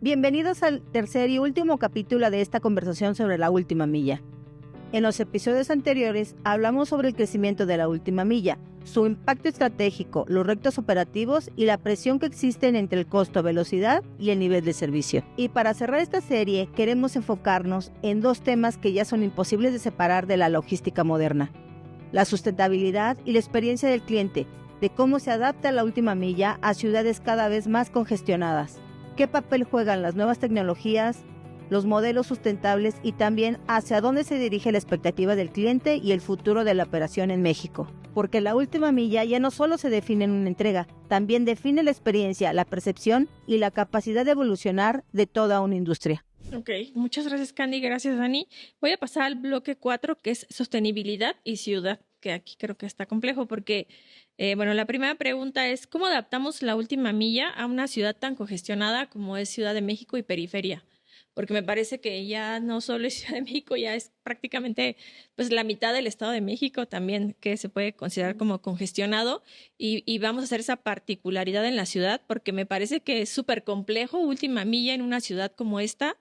Bienvenidos al tercer y último capítulo de esta conversación sobre la última milla. En los episodios anteriores hablamos sobre el crecimiento de la última milla, su impacto estratégico, los retos operativos y la presión que existen entre el costo, velocidad y el nivel de servicio. Y para cerrar esta serie queremos enfocarnos en dos temas que ya son imposibles de separar de la logística moderna: la sustentabilidad y la experiencia del cliente, de cómo se adapta la última milla a ciudades cada vez más congestionadas. ¿Qué papel juegan las nuevas tecnologías, los modelos sustentables y también hacia dónde se dirige la expectativa del cliente y el futuro de la operación en México? Porque la última milla ya no solo se define en una entrega, también define la experiencia, la percepción y la capacidad de evolucionar de toda una industria. Ok, muchas gracias, Candy, gracias, Dani. Voy a pasar al bloque 4, que es sostenibilidad y ciudad, que aquí creo que está complejo porque, la primera pregunta es, ¿cómo adaptamos la última milla a una ciudad tan congestionada como es Ciudad de México y periferia? Porque me parece que ya no solo es Ciudad de México, ya es prácticamente pues la mitad del Estado de México también que se puede considerar como congestionado y vamos a hacer esa particularidad en la ciudad porque me parece que es súper complejo última milla en una ciudad como esta.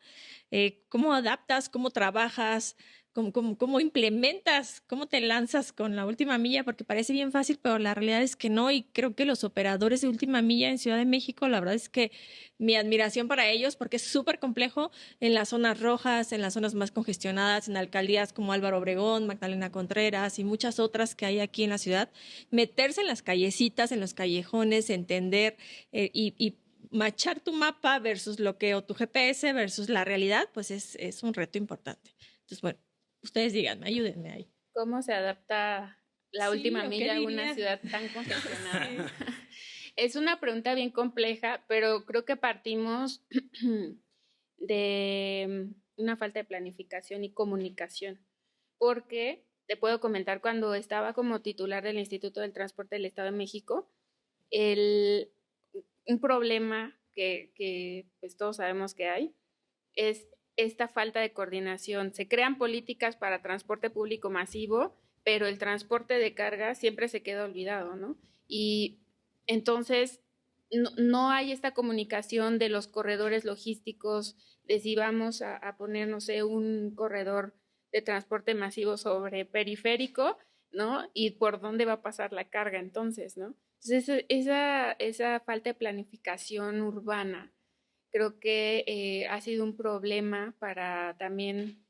¿Cómo adaptas, cómo trabajas, cómo implementas, cómo te lanzas con la última milla? Porque parece bien fácil, pero la realidad es que no, y creo que los operadores de última milla en Ciudad de México, la verdad es que mi admiración para ellos, porque es súper complejo en las zonas rojas, en las zonas más congestionadas, en alcaldías como Álvaro Obregón, Magdalena Contreras y muchas otras que hay aquí en la ciudad, meterse en las callecitas, en los callejones, entender y machar tu mapa versus lo que, o tu GPS versus la realidad, pues es un reto importante. Entonces, bueno, ustedes díganme, ayúdenme ahí. ¿Cómo se adapta la última milla a una ciudad tan congestionada? Es una pregunta bien compleja, pero creo que partimos de una falta de planificación y comunicación, porque te puedo comentar, cuando estaba como titular del Instituto del Transporte del Estado de México, un problema que pues todos sabemos que hay es esta falta de coordinación. Se crean políticas para transporte público masivo, pero el transporte de carga siempre se queda olvidado, ¿no? Y entonces no hay esta comunicación de los corredores logísticos, de si vamos a poner, no sé, un corredor de transporte masivo sobre periférico, ¿no? Y por dónde va a pasar la carga entonces, ¿no? Entonces, esa falta de planificación urbana creo que ha sido un problema para también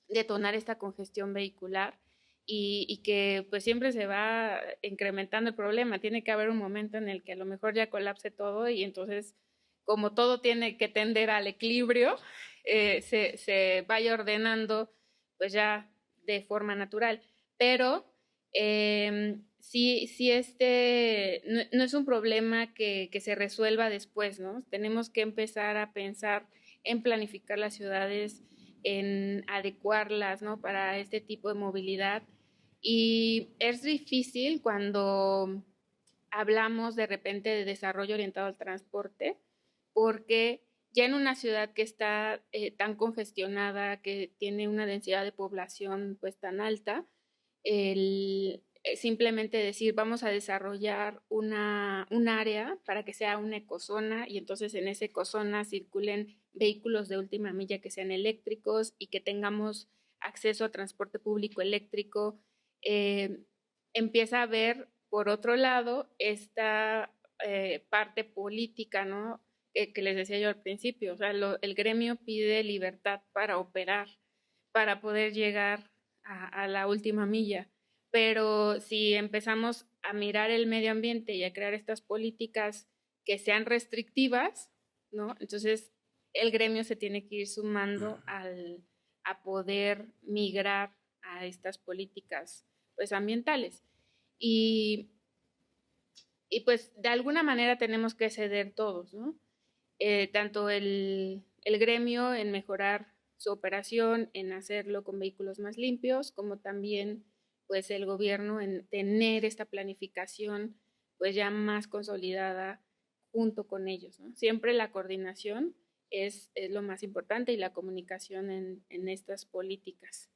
detonar esta congestión vehicular y que pues siempre se va incrementando el problema. Tiene que haber un momento en el que a lo mejor ya colapse todo y entonces, como todo tiene que tender al equilibrio, se vaya ordenando pues ya de forma natural. Pero sí no es un problema que se resuelva después, ¿no? Tenemos que empezar a pensar en planificar las ciudades, en adecuarlas, ¿no? Para este tipo de movilidad. Y es difícil cuando hablamos de repente de desarrollo orientado al transporte, porque ya en una ciudad que está tan congestionada, que tiene una densidad de población pues tan alta, simplemente decir vamos a desarrollar un área para que sea una ecozona y entonces en esa ecozona circulen vehículos de última milla que sean eléctricos y que tengamos acceso a transporte público eléctrico. Empieza a haber, por otro lado, esta parte política, ¿no? Que les decía yo al principio, o sea, el gremio pide libertad para operar, para poder llegar a la última milla. Pero si empezamos a mirar el medio ambiente y a crear estas políticas que sean restrictivas, ¿no? Entonces el gremio se tiene que ir sumando a poder migrar a estas políticas pues ambientales. Y pues de alguna manera tenemos que ceder todos, ¿no? Tanto el gremio en mejorar su operación, en hacerlo con vehículos más limpios, como también pues el gobierno en tener esta planificación pues ya más consolidada junto con ellos, ¿no? Siempre la coordinación es lo más importante y la comunicación en estas políticas.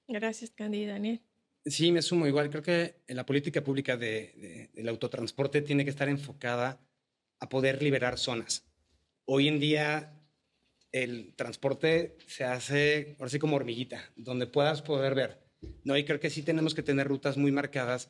Gracias, Candy. Daniel. Sí, me sumo igual. Creo que la política pública del autotransporte tiene que estar enfocada a poder liberar zonas. Hoy en día el transporte se hace, ahora sí, como hormiguita, donde puedas poder ver, ¿no? Y creo que sí tenemos que tener rutas muy marcadas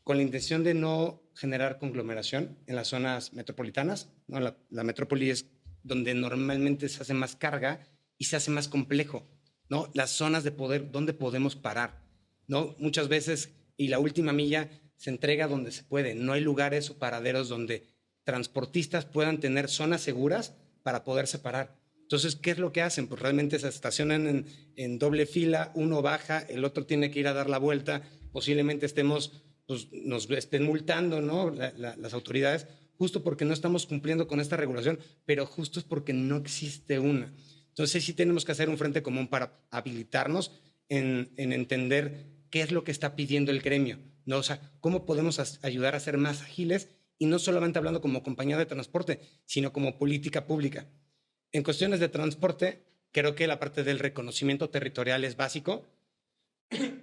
con la intención de no generar conglomeración en las zonas metropolitanas, ¿no? La metrópoli es donde normalmente se hace más carga y se hace más complejo, ¿no? Las zonas de poder, donde podemos parar, ¿no? Muchas veces, y la última milla se entrega donde se puede, no hay lugares o paraderos donde transportistas puedan tener zonas seguras para poder separar. Entonces, ¿qué es lo que hacen? Pues realmente se estacionan en doble fila, uno baja, el otro tiene que ir a dar la vuelta, posiblemente pues, nos estén multando, ¿no? Las autoridades, justo porque no estamos cumpliendo con esta regulación, pero justo es porque no existe una. Entonces sí tenemos que hacer un frente común para habilitarnos en entender qué es lo que está pidiendo el gremio, ¿no? O sea, cómo podemos ayudar a ser más ágiles y no solamente hablando como compañía de transporte, sino como política pública. En cuestiones de transporte, creo que la parte del reconocimiento territorial es básico.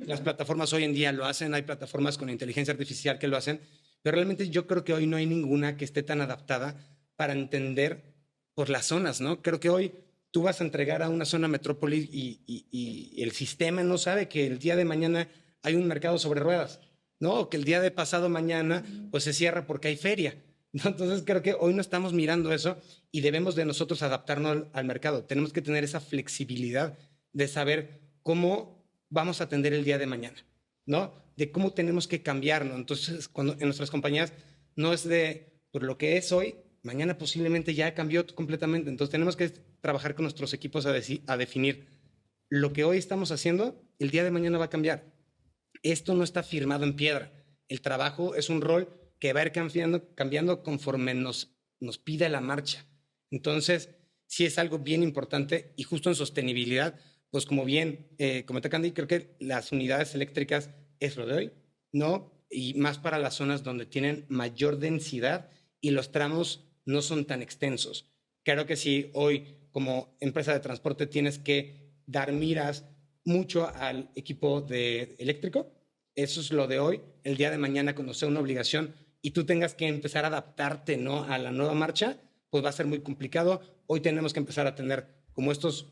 Las plataformas hoy en día lo hacen, hay plataformas con inteligencia artificial que lo hacen, pero realmente yo creo que hoy no hay ninguna que esté tan adaptada para entender por las zonas, ¿no? Creo que hoy tú vas a entregar a una zona metrópoli y el sistema no sabe que el día de mañana hay un mercado sobre ruedas, ¿no? O que el día de pasado mañana pues se cierra porque hay feria, ¿no? Entonces creo que hoy no estamos mirando eso y debemos de nosotros adaptarnos al mercado. Tenemos que tener esa flexibilidad de saber cómo vamos a atender el día de mañana, ¿no? De cómo tenemos que cambiarnos. Entonces, cuando en nuestras compañías no es de por lo que es hoy, mañana posiblemente ya cambió completamente. Entonces, tenemos que trabajar con nuestros equipos a definir lo que hoy estamos haciendo, el día de mañana va a cambiar. Esto no está firmado en piedra. El trabajo es un rol que va a ir cambiando conforme nos pide la marcha. Entonces, sí es algo bien importante y justo en sostenibilidad, pues como bien comenta Candy, creo que las unidades eléctricas es lo de hoy, ¿no? Y más para las zonas donde tienen mayor densidad y los tramos no son tan extensos. Creo que si hoy como empresa de transporte tienes que dar miras mucho al equipo eléctrico, eso es lo de hoy. El día de mañana, cuando sea una obligación y tú tengas que empezar a adaptarte, ¿no?, a la nueva marcha, pues va a ser muy complicado. Hoy tenemos que empezar a tener como estos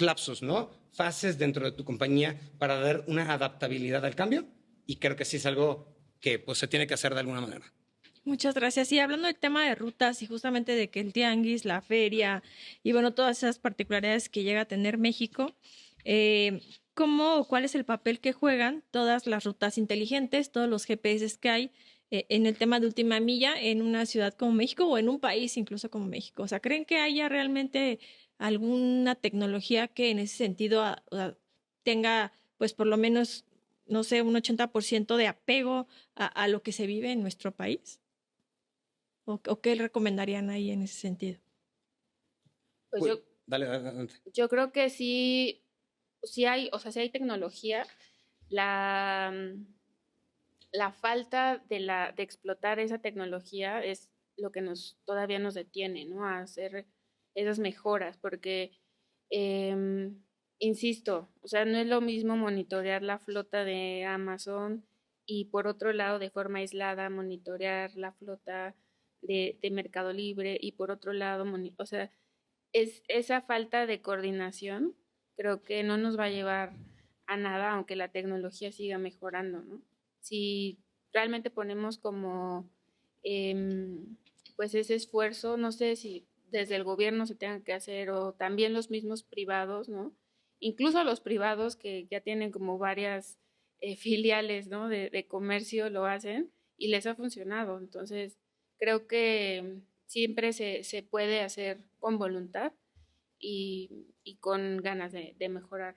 lapsos, ¿no? Fases dentro de tu compañía para dar una adaptabilidad al cambio, y creo que sí es algo que pues se tiene que hacer de alguna manera. Muchas gracias. Y hablando del tema de rutas y justamente de que el tianguis, la feria y bueno, todas esas particularidades que llega a tener México, ¿cuál es el papel que juegan todas las rutas inteligentes, todos los GPS que hay en el tema de última milla en una ciudad como México o en un país incluso como México? O sea, ¿creen que haya realmente alguna tecnología que en ese sentido tenga, pues por lo menos, no sé, un 80% de apego a lo que se vive en nuestro país? ¿O qué recomendarían ahí en ese sentido? Pues dale, adelante. Yo creo que sí hay, o sea, sí hay tecnología. La falta de explotar esa tecnología es lo que todavía nos detiene, ¿no?, a hacer esas mejoras, porque insisto, o sea, no es lo mismo monitorear la flota de Amazon y por otro lado de forma aislada monitorear la flota de Mercado Libre y por otro lado, o sea, es esa falta de coordinación creo que no nos va a llevar a nada, aunque la tecnología siga mejorando, ¿no? Si realmente ponemos como pues ese esfuerzo, no sé si desde el gobierno se tenga que hacer o también los mismos privados, ¿no? Incluso los privados que ya tienen como varias filiales, ¿no?, de comercio lo hacen y les ha funcionado. Entonces, creo que siempre se puede hacer con voluntad y con ganas de mejorar.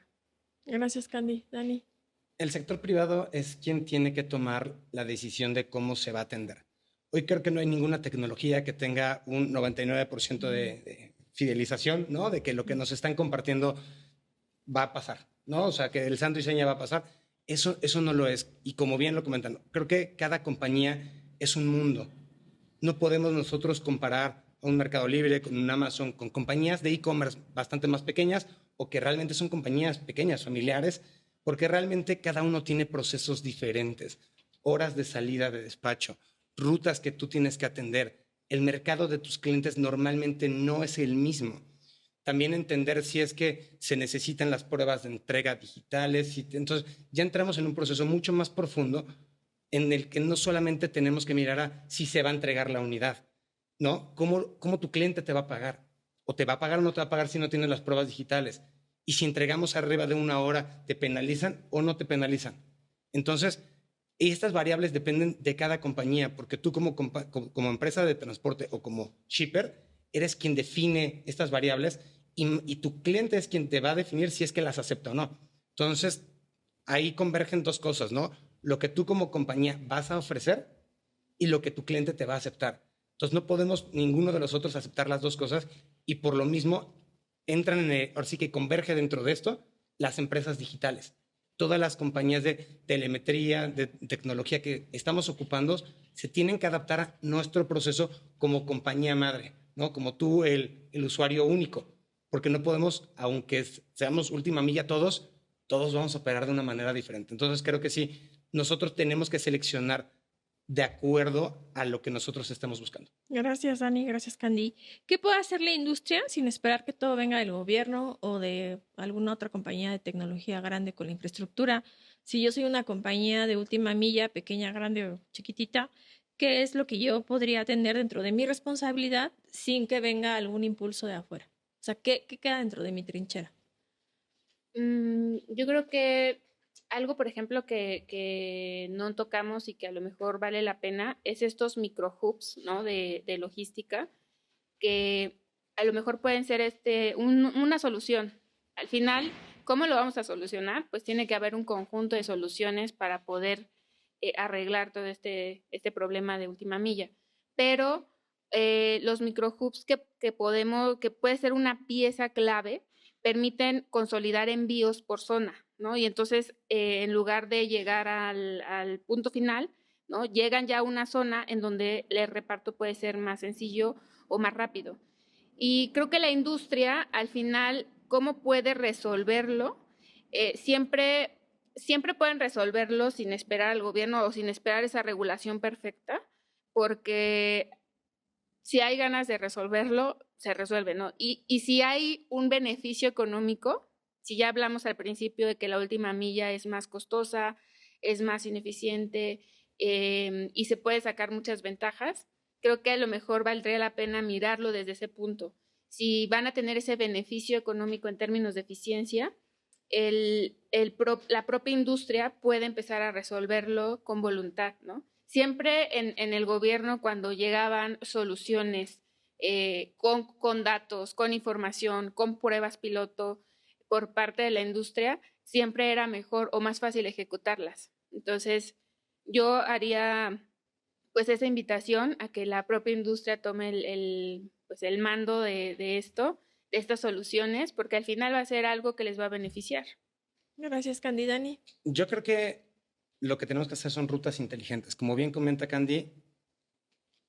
Gracias, Candy. Dani. El sector privado es quien tiene que tomar la decisión de cómo se va a atender. Hoy creo que no hay ninguna tecnología que tenga un 99% de fidelización, ¿no?, de que lo que nos están compartiendo va a pasar, ¿no? O sea, que el santo y seña va a pasar. Eso no lo es. Y como bien lo comentan, creo que cada compañía es un mundo. No podemos nosotros comparar a un Mercado Libre con un Amazon, con compañías de e-commerce bastante más pequeñas o que realmente son compañías pequeñas, familiares, porque realmente cada uno tiene procesos diferentes, horas de salida de despacho, rutas que tú tienes que atender. El mercado de tus clientes normalmente no es el mismo. también entender si es que se necesitan las pruebas de entrega digitales. Entonces ya entramos en un proceso mucho más profundo en el que no solamente tenemos que mirar a si se va a entregar la unidad, ¿no? ¿Cómo tu cliente te va a pagar? O te va a pagar o no te va a pagar si no tienes las pruebas digitales. Y si entregamos arriba de 1 hora, ¿te penalizan o no te penalizan? Entonces, estas variables dependen de cada compañía, porque tú como empresa de transporte o como shipper, eres quien define estas variables y tu cliente es quien te va a definir si es que las acepta o no. Entonces, ahí convergen 2 cosas, ¿no? Lo que tú como compañía vas a ofrecer y lo que tu cliente te va a aceptar. Entonces, no podemos ninguno de los otros aceptar las 2 cosas y por lo mismo entran ahora sí que converge dentro de esto las empresas digitales. Todas las compañías de telemetría, de tecnología que estamos ocupando, se tienen que adaptar a nuestro proceso como compañía madre, ¿no? Como tú, el usuario único, porque no podemos, aunque seamos última milla todos vamos a operar de una manera diferente. Entonces creo que sí, nosotros tenemos que seleccionar de acuerdo a lo que nosotros estemos buscando. Gracias, Dani. Gracias, Candy. ¿Qué puede hacer la industria sin esperar que todo venga del gobierno o de alguna otra compañía de tecnología grande con la infraestructura? Si yo soy una compañía de última milla, pequeña, grande o chiquitita, ¿qué es lo que yo podría atender dentro de mi responsabilidad sin que venga algún impulso de afuera? O sea, ¿qué queda dentro de mi trinchera? Yo creo que algo, por ejemplo, que no tocamos y que a lo mejor vale la pena es estos micro hubs, ¿no? de logística, que a lo mejor pueden ser una solución. Al final, ¿cómo lo vamos a solucionar? Pues tiene que haber un conjunto de soluciones para poder arreglar todo este problema de última milla. Pero los micro hubs que puede ser una pieza clave, permiten consolidar envíos por zona, ¿no? Y entonces, en lugar de llegar al punto final, ¿no? Llegan ya a una zona en donde el reparto puede ser más sencillo o más rápido. Y creo que la industria, al final, ¿cómo puede resolverlo? Siempre pueden resolverlo sin esperar al gobierno o sin esperar esa regulación perfecta, porque si hay ganas de resolverlo, se resuelve, ¿no? Y si hay un beneficio económico, si ya hablamos al principio de que la última milla es más costosa, es más ineficiente y se puede sacar muchas ventajas, creo que a lo mejor valdría la pena mirarlo desde ese punto. Si van a tener ese beneficio económico en términos de eficiencia, la propia industria puede empezar a resolverlo con voluntad, ¿no? Siempre en el gobierno, cuando llegaban soluciones con datos, con información, con pruebas piloto por parte de la industria, siempre era mejor o más fácil ejecutarlas. Entonces, yo haría pues esa invitación a que la propia industria tome el mando de estas soluciones, porque al final va a ser algo que les va a beneficiar. Gracias, Candy. Dani. Yo creo que lo que tenemos que hacer son rutas inteligentes. Como bien comenta Candy,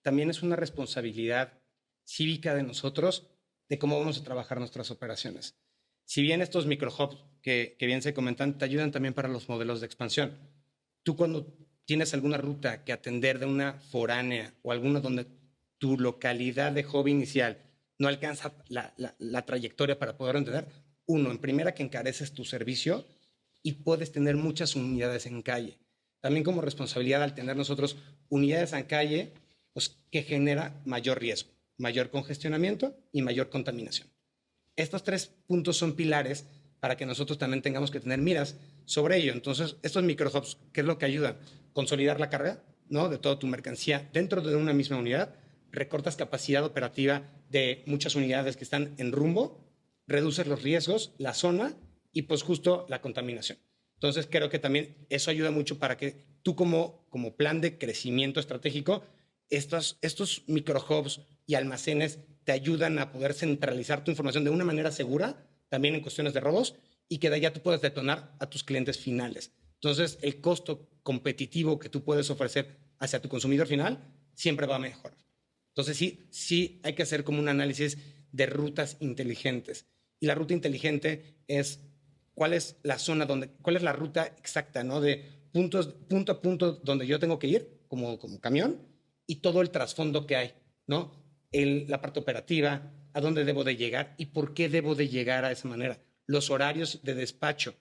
también es una responsabilidad cívica de nosotros de cómo vamos a trabajar nuestras operaciones. Si bien estos microhubs que bien se comentan te ayudan también para los modelos de expansión. Tú cuando tienes alguna ruta que atender de una foránea o alguna donde tu localidad de hub inicial no alcanza la trayectoria para poder entender, en primera que encareces tu servicio y puedes tener muchas unidades en calle. También como responsabilidad al tener nosotros unidades en calle, pues que genera mayor riesgo, mayor congestionamiento y mayor contaminación. Estos 3 puntos son pilares para que nosotros también tengamos que tener miras sobre ello. Entonces, estos microhubs, ¿qué es lo que ayudan? Consolidar la carga, ¿no? De toda tu mercancía dentro de una misma unidad, recortas capacidad operativa de muchas unidades que están en rumbo, reduces los riesgos, la zona y pues justo la contaminación. Entonces, creo que también eso ayuda mucho para que tú como plan de crecimiento estratégico, estos microhubs y almacenes te ayudan a poder centralizar tu información de una manera segura, también en cuestiones de robos, y que de allá tú puedas detonar a tus clientes finales. Entonces, el costo competitivo que tú puedes ofrecer hacia tu consumidor final siempre va a mejorar. Entonces, sí hay que hacer como un análisis de rutas inteligentes. Y la ruta inteligente es cuál es la zona cuál es la ruta exacta, ¿no? De punto a punto donde yo tengo que ir como camión y todo el trasfondo que hay, ¿no? La parte operativa, a dónde debo de llegar y por qué debo de llegar a esa manera. Los horarios de despacho.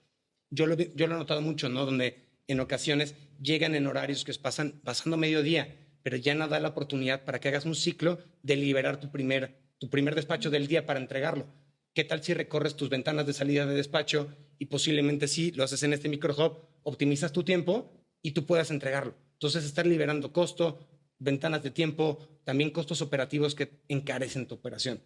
Yo lo he notado mucho, ¿no? Donde en ocasiones llegan en horarios que pasan pasando mediodía, pero ya no da la oportunidad para que hagas un ciclo de liberar tu primer despacho del día para entregarlo. ¿Qué tal si recorres tus ventanas de salida de despacho y posiblemente sí lo haces en este microhub, optimizas tu tiempo y tú puedas entregarlo? Entonces, estar liberando costo, ventanas de tiempo, también costos operativos que encarecen tu operación.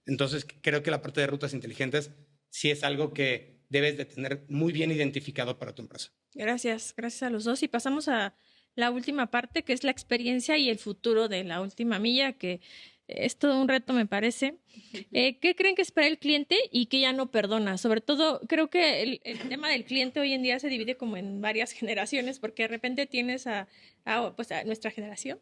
Entonces, creo que la parte de rutas inteligentes sí es algo que debes de tener muy bien identificado para tu empresa. Gracias a los dos. Y pasamos a la última parte, que es la experiencia y el futuro de la última milla, que es todo un reto, me parece. ¿Qué creen que espera el cliente y que ya no perdona? Sobre todo, creo que el tema del cliente hoy en día se divide como en varias generaciones, porque de repente tienes pues a nuestra generación,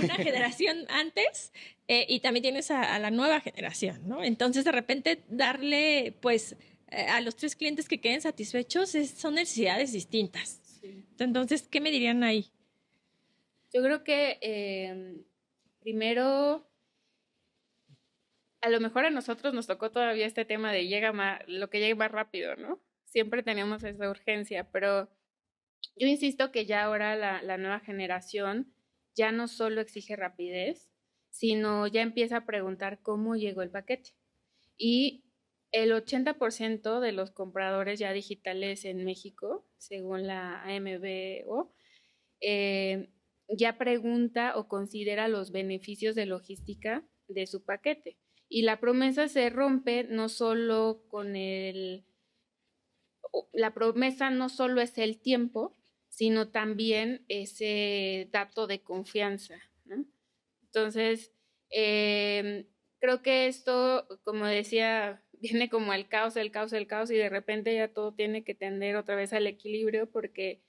una generación antes, y también tienes a la nueva generación, ¿no? Entonces, de repente, darle, pues, a los 3 clientes que queden satisfechos son necesidades distintas. Sí. Entonces, ¿qué me dirían ahí? Yo creo que primero, a lo mejor a nosotros nos tocó todavía este tema de lo que llegue más rápido, ¿no? Siempre teníamos esa urgencia, pero yo insisto que ya ahora la nueva generación ya no solo exige rapidez, sino ya empieza a preguntar cómo llegó el paquete. Y el 80% de los compradores ya digitales en México, según la AMBO, ya pregunta o considera los beneficios de logística de su paquete. Y la promesa se rompe no solo la promesa no solo es el tiempo, sino también ese dato de confianza, ¿no? Entonces, creo que esto, como decía, viene como el caos, y de repente ya todo tiene que tender otra vez al equilibrio porque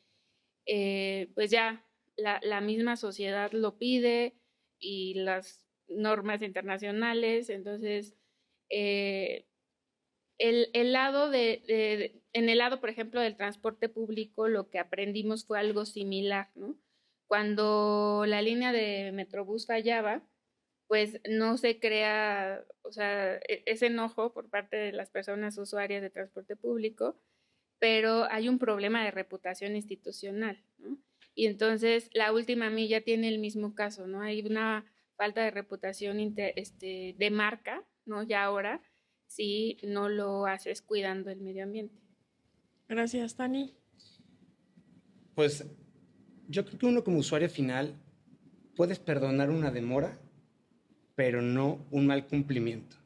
pues ya la misma sociedad lo pide y las normas internacionales. Entonces, en el lado, por ejemplo, del transporte público, lo que aprendimos fue algo similar, ¿no? Cuando la línea de Metrobús fallaba, pues no se crea, o sea, ese enojo por parte de las personas usuarias de transporte público, pero hay un problema de reputación institucional, ¿no? Y entonces la última milla tiene el mismo caso, ¿no? Hay una falta de reputación de marca, ¿no? Ya ahora, si no lo haces cuidando el medio ambiente. Gracias, Dani. Pues yo creo que uno como usuario final puedes perdonar una demora, pero no un mal cumplimiento.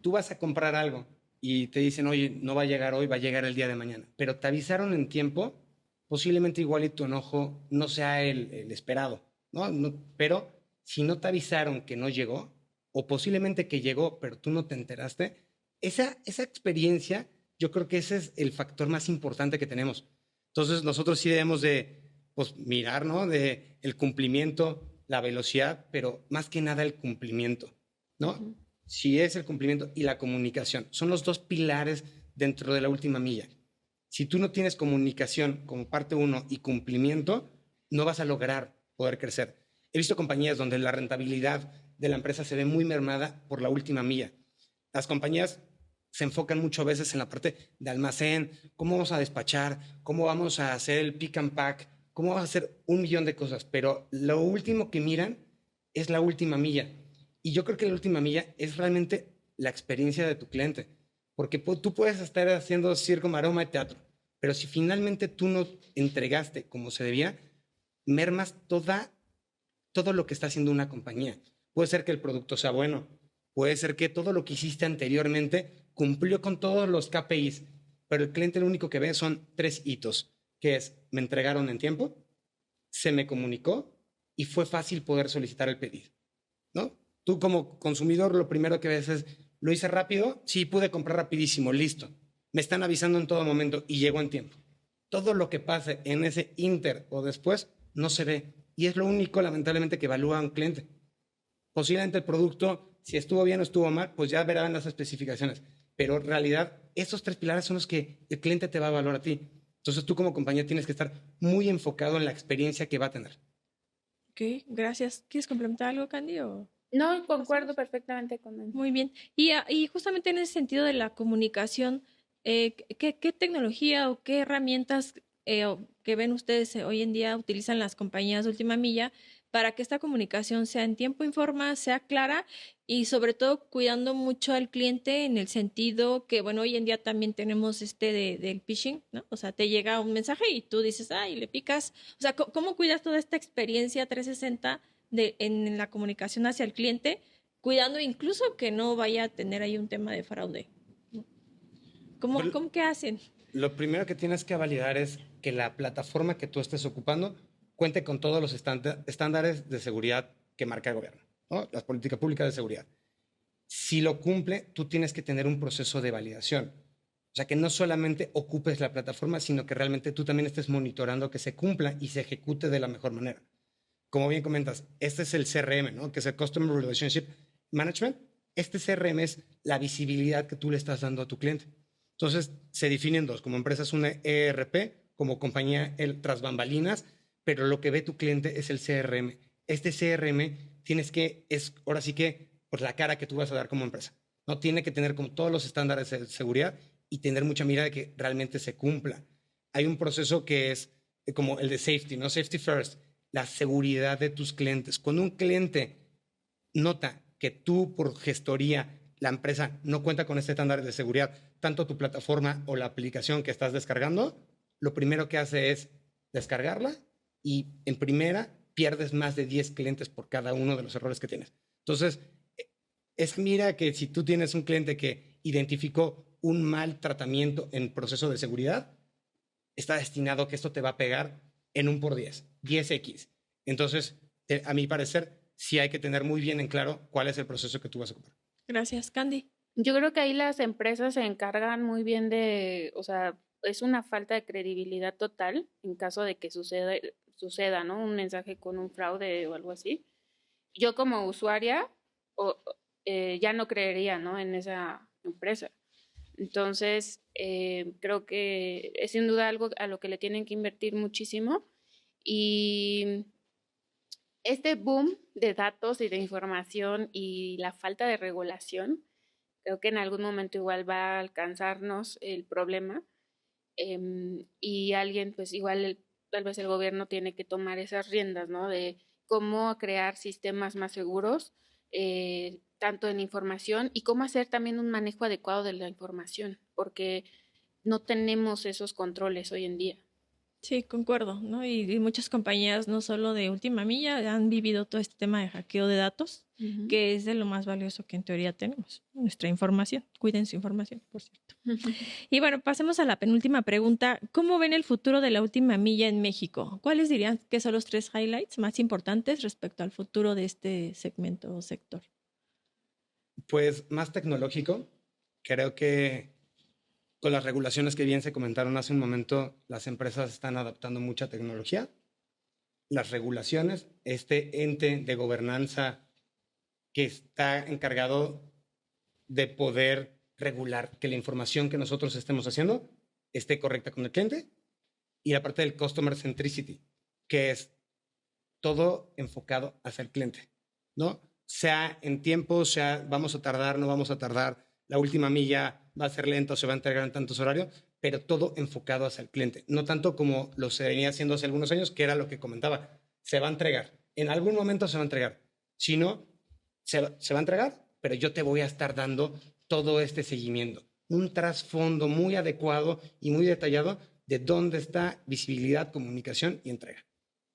Tú vas a comprar algo y te dicen, oye, no va a llegar hoy, va a llegar el día de mañana, pero te avisaron en tiempo, posiblemente igual y tu enojo no sea el esperado, ¿no? Pero si no te avisaron que no llegó, o posiblemente que llegó, pero tú no te enteraste, esa experiencia, yo creo que ese es el factor más importante que tenemos. Entonces, nosotros sí debemos de, pues, mirar, ¿no? De el cumplimiento, la velocidad, pero más que nada el cumplimiento, ¿no? Uh-huh. Si es el cumplimiento y la comunicación. Son los 2 pilares dentro de la última milla. Si tú no tienes comunicación como parte 1 y cumplimiento, no vas a lograr poder crecer. He visto compañías donde la rentabilidad de la empresa se ve muy mermada por la última milla. Las compañías se enfocan mucho a veces en la parte de almacén, cómo vamos a despachar, cómo vamos a hacer el pick and pack, cómo vamos a hacer 1,000,000 de cosas, pero lo último que miran es la última milla. Y yo creo que la última milla es realmente la experiencia de tu cliente, porque tú puedes estar haciendo circo, maroma y teatro, pero si finalmente tú no entregaste como se debía, mermas todo lo que está haciendo una compañía. Puede ser que el producto sea bueno, puede ser que todo lo que hiciste anteriormente cumplió con todos los KPIs, pero el cliente lo único que ve son 3 hitos, que es, me entregaron en tiempo, se me comunicó y fue fácil poder solicitar el pedido, ¿no? Tú como consumidor lo primero que ves es, ¿lo hice rápido? Sí, pude comprar rapidísimo, listo. Me están avisando en todo momento y llegó en tiempo. Todo lo que pase en ese inter o después no se ve y es lo único lamentablemente que evalúa un cliente. Posiblemente el producto, si estuvo bien o estuvo mal, pues ya verán las especificaciones, pero en realidad esos 3 pilares son los que el cliente te va a valorar a ti. Entonces tú como compañía tienes que estar muy enfocado en la experiencia que va a tener. Ok, gracias. ¿Quieres complementar algo, Candy? No, concuerdo perfectamente con él. Muy bien. Y justamente en ese sentido de la comunicación, ¿qué tecnología o qué herramientas que ven ustedes hoy en día utilizan las compañías de última milla para que esta comunicación sea en tiempo y forma, sea clara y sobre todo cuidando mucho al cliente en el sentido que, bueno, hoy en día también tenemos del phishing, ¿no? O sea, te llega un mensaje y tú dices, y le picas. O sea, ¿cómo cuidas toda esta experiencia 360 en la comunicación hacia el cliente? Cuidando incluso que no vaya a tener ahí un tema de fraude. ¿Cómo qué hacen? Lo primero que tienes que validar es que la plataforma que tú estés ocupando cuente con todos los estándares de seguridad que marca el gobierno, ¿no? Las políticas públicas de seguridad. Si lo cumple, tú tienes que tener un proceso de validación. O sea, que no solamente ocupes la plataforma, sino que realmente tú también estés monitorando que se cumpla y se ejecute de la mejor manera. Como bien comentas, este es el CRM, ¿no? Que es el Customer Relationship Management. Este CRM es la visibilidad que tú le estás dando a tu cliente. Entonces, se definen dos. Como empresa es una ERP, como compañía tras bambalinas, pero lo que ve tu cliente es el CRM. Este CRM ahora sí que, pues la cara que tú vas a dar como empresa. No tiene que tener como todos los estándares de seguridad y tener mucha mira de que realmente se cumpla. Hay un proceso que es como el de safety, ¿no? Safety first, la seguridad de tus clientes. Cuando un cliente nota que tú por gestoría, la empresa no cuenta con este estándar de seguridad, tanto tu plataforma o la aplicación que estás descargando, lo primero que hace es descargarla y en primera pierdes más de 10 clientes por cada uno de los errores que tienes. Entonces, mira que si tú tienes un cliente que identificó un mal tratamiento en proceso de seguridad, está destinado que esto te va a pegar en un por 10, 10x. Entonces, a mi parecer, sí hay que tener muy bien en claro cuál es el proceso que tú vas a ocupar. Gracias, Candy. Yo creo que ahí las empresas se encargan muy bien o sea, es una falta de credibilidad total en caso de que suceda, ¿no? Un mensaje con un fraude o algo así. Yo como usuaria ya no creería, ¿no? En esa empresa. Entonces, creo que es sin duda algo a lo que le tienen que invertir muchísimo. Y este boom de datos y de información y la falta de regulación, creo que en algún momento igual va a alcanzarnos el problema y alguien, pues igual, tal vez el gobierno tiene que tomar esas riendas, ¿no? De cómo crear sistemas más seguros, tanto en información y cómo hacer también un manejo adecuado de la información, porque no tenemos esos controles hoy en día. Sí, concuerdo, ¿no? Y muchas compañías, no solo de última milla, han vivido todo este tema de hackeo de datos, que es de lo más valioso que en teoría tenemos, nuestra información. Cuiden su información, por cierto. Y bueno, pasemos a la penúltima pregunta. ¿Cómo ven el futuro de la última milla en México? ¿Cuáles dirían que son los 3 highlights más importantes respecto al futuro de este segmento o sector? Pues más tecnológico. Creo que con las regulaciones que bien se comentaron hace un momento, las empresas están adaptando mucha tecnología. Las regulaciones, este ente de gobernanza que está encargado de poder regular que la información que nosotros estemos haciendo esté correcta con el cliente, y la parte del customer centricity, que es todo enfocado hacia el cliente, ¿no? Sea en tiempo, sea vamos a tardar, no vamos a tardar, la última milla va a ser lenta o se va a entregar en tantos horarios, pero todo enfocado hacia el cliente. No tanto como lo se venía haciendo hace algunos años, que era lo que comentaba. Se va a entregar. En algún momento se va a entregar. Si no, se va a entregar, pero yo te voy a estar dando todo este seguimiento. Un trasfondo muy adecuado y muy detallado de dónde está visibilidad, comunicación y entrega.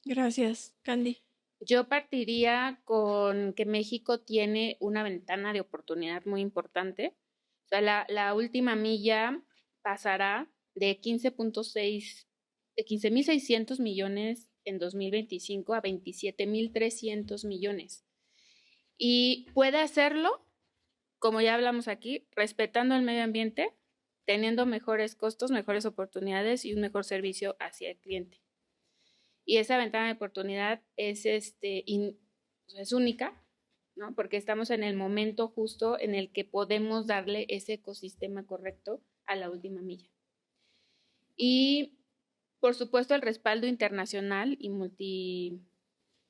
Gracias, Candy. Yo partiría con que México tiene una ventana de oportunidad muy importante. O sea, la última milla pasará de 15.600 millones en 2025 a 27.300 millones. Y puede hacerlo, como ya hablamos aquí, respetando el medio ambiente, teniendo mejores costos, mejores oportunidades y un mejor servicio hacia el cliente. Y esa ventana de oportunidad es única, ¿no? Porque estamos en el momento justo en el que podemos darle ese ecosistema correcto a la última milla. Y, por supuesto, el respaldo internacional y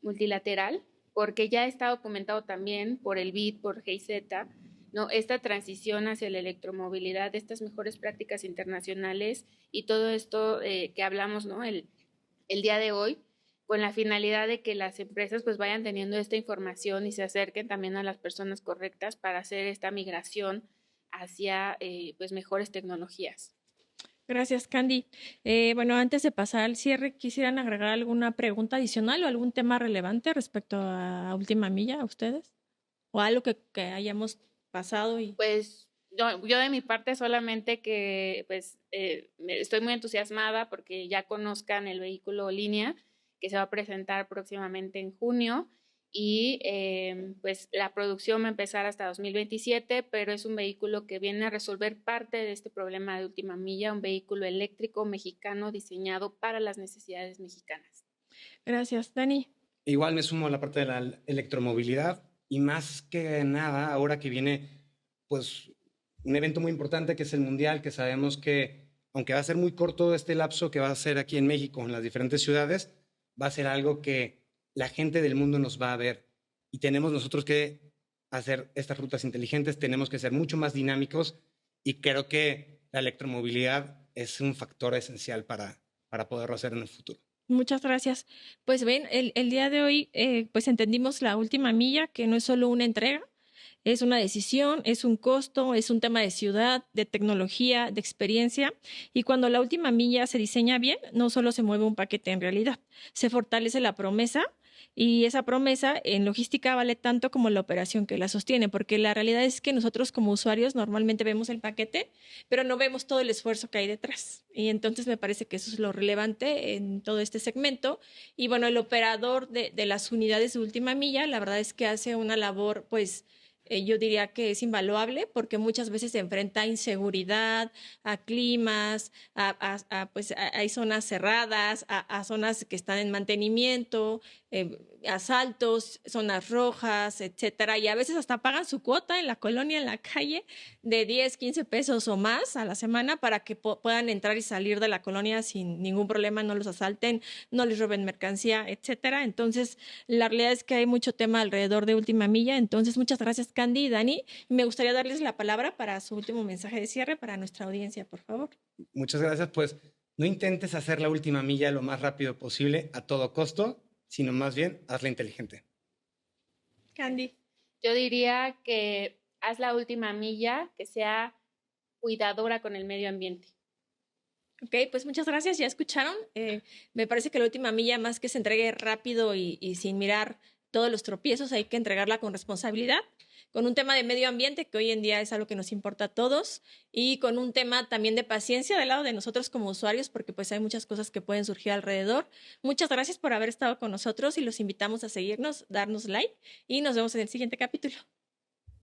multilateral porque ya está documentado también por el BID, por GIZ, ¿no? Esta transición hacia la electromovilidad, estas mejores prácticas internacionales y todo esto que hablamos, ¿no? El día de hoy, con la finalidad de que las empresas pues vayan teniendo esta información y se acerquen también a las personas correctas para hacer esta migración hacia pues mejores tecnologías. Gracias, Candy. Bueno, antes de pasar al cierre, ¿quisieran agregar alguna pregunta adicional o algún tema relevante respecto a Última Milla a ustedes? ¿O algo que hayamos pasado? Pues yo de mi parte solamente que pues estoy muy entusiasmada porque ya conozcan el vehículo línea que se va a presentar próximamente en junio y pues la producción va a empezar hasta 2027, pero es un vehículo que viene a resolver parte de este problema de Última Milla, un vehículo eléctrico mexicano diseñado para las necesidades mexicanas. Gracias, Dani. Igual me sumo a la parte de la electromovilidad y más que nada ahora que viene pues un evento muy importante que es el Mundial, que sabemos que aunque va a ser muy corto este lapso que va a ser aquí en México, en las diferentes ciudades, va a ser algo que la gente del mundo nos va a ver y tenemos nosotros que hacer estas rutas inteligentes, tenemos que ser mucho más dinámicos y creo que la electromovilidad es un factor esencial para poderlo hacer en el futuro. Muchas gracias. Pues ven, el día de hoy pues entendimos la Última Milla, que no es solo una entrega, es una decisión, es un costo, es un tema de ciudad, de tecnología, de experiencia. Y cuando la Última Milla se diseña bien, no solo se mueve un paquete en realidad, se fortalece la promesa y esa promesa en logística vale tanto como la operación que la sostiene, porque la realidad es que nosotros como usuarios normalmente vemos el paquete, pero no vemos todo el esfuerzo que hay detrás. Y entonces me parece que eso es lo relevante en todo este segmento. Y bueno, el operador de las unidades de Última Milla, la verdad es que hace una labor pues yo diría que es invaluable porque muchas veces se enfrenta a inseguridad, a climas, hay zonas cerradas, a zonas que están en mantenimiento, asaltos, zonas rojas, etcétera. Y a veces hasta pagan su cuota en la colonia, en la calle, de 10, 15 pesos o más a la semana para que puedan entrar y salir de la colonia sin ningún problema, no los asalten, no les roben mercancía, etcétera. Entonces, la realidad es que hay mucho tema alrededor de Última Milla. Entonces, muchas gracias, Candy y Dani. Me gustaría darles la palabra para su último mensaje de cierre para nuestra audiencia, por favor. Muchas gracias. Pues no intentes hacer la última milla lo más rápido posible a todo costo, sino más bien hazla inteligente. Candy. Yo diría que haz la última milla, que sea cuidadora con el medio ambiente. Ok, pues muchas gracias, ya escucharon. Me parece que la última milla, más que se entregue rápido y sin mirar todos los tropiezos, hay que entregarla con responsabilidad, con un tema de medio ambiente, que hoy en día es algo que nos importa a todos, y con un tema también de paciencia del lado de nosotros como usuarios, porque pues hay muchas cosas que pueden surgir alrededor. Muchas gracias por haber estado con nosotros y los invitamos a seguirnos, darnos like y nos vemos en el siguiente capítulo.